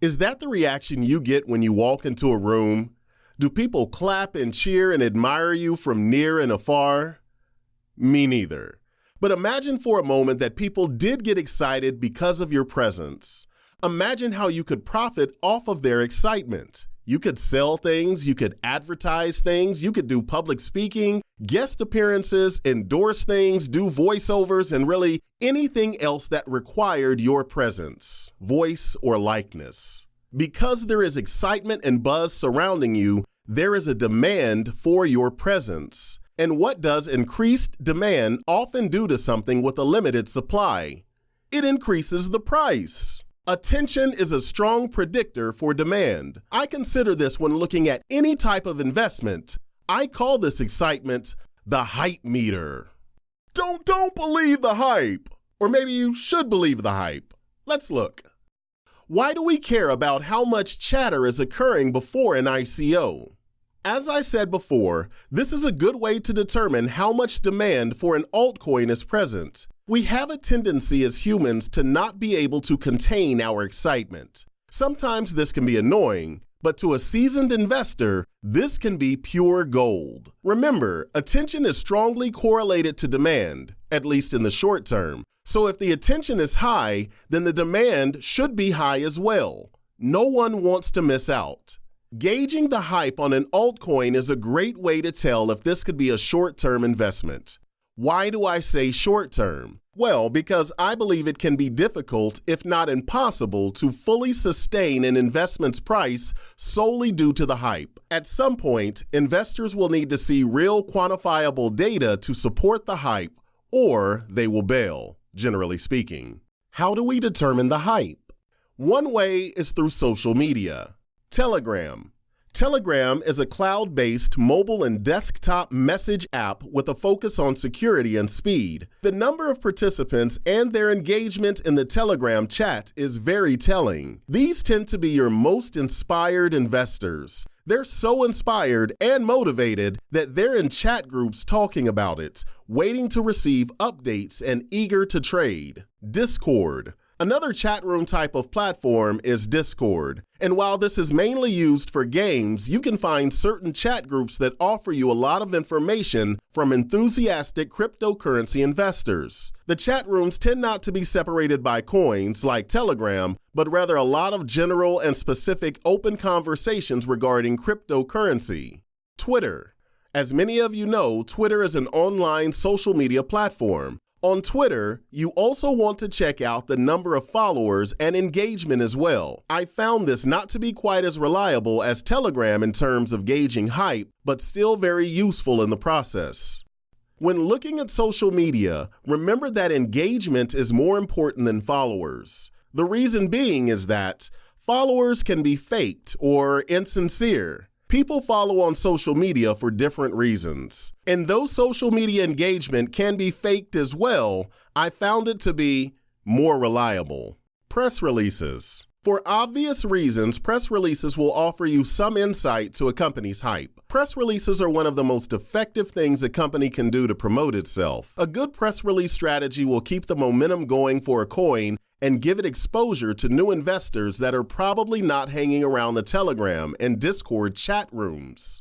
Is that the reaction you get when you walk into a room? Do people clap and cheer and admire you from near and afar? Me neither. But imagine for a moment that people did get excited because of your presence. Imagine how you could profit off of their excitement. You could sell things, you could advertise things, you could do public speaking, guest appearances, endorse things, do voiceovers, and really anything else that required your presence, voice, or likeness. Because there is excitement and buzz surrounding you, there is a demand for your presence. And what does increased demand often do to something with a limited supply? It increases the price. Attention is a strong predictor for demand. I consider this when looking at any type of investment. I call this excitement the hype meter. Don't believe the hype. Or maybe you should believe the hype. Let's look. Why do we care about how much chatter is occurring before an ICO? As I said before, this is a good way to determine how much demand for an altcoin is present. We have a tendency as humans to not be able to contain our excitement. Sometimes this can be annoying, but to a seasoned investor, this can be pure gold. Remember, attention is strongly correlated to demand, at least in the short term. So if the attention is high, then the demand should be high as well. No one wants to miss out. Gauging the hype on an altcoin is a great way to tell if this could be a short-term investment. Why do I say short-term? Well, because I believe it can be difficult, if not impossible, to fully sustain an investment's price solely due to the hype. At some point, investors will need to see real quantifiable data to support the hype, or they will bail, generally speaking. How do we determine the hype? One way is through social media. Telegram. Telegram is a cloud-based mobile and desktop message app with a focus on security and speed. The number of participants and their engagement in the Telegram chat is very telling. These tend to be your most inspired investors. They're so inspired and motivated that they're in chat groups talking about it, waiting to receive updates and eager to trade. Discord. Another chat room type of platform is Discord. And while this is mainly used for games, you can find certain chat groups that offer you a lot of information from enthusiastic cryptocurrency investors. The chat rooms tend not to be separated by coins like Telegram, but rather a lot of general and specific open conversations regarding cryptocurrency. Twitter. As many of you know, Twitter is an online social media platform. On Twitter, you also want to check out the number of followers and engagement as well. I found this not to be quite as reliable as Telegram in terms of gauging hype, but still very useful in the process. When looking at social media, remember that engagement is more important than followers. The reason being is that followers can be faked or insincere. People follow on social media for different reasons. And though social media engagement can be faked as well, I found it to be more reliable. Press releases. For obvious reasons, press releases will offer you some insight to a company's hype. Press releases are one of the most effective things a company can do to promote itself. A good press release strategy will keep the momentum going for a coin and give it exposure to new investors that are probably not hanging around the Telegram and Discord chat rooms.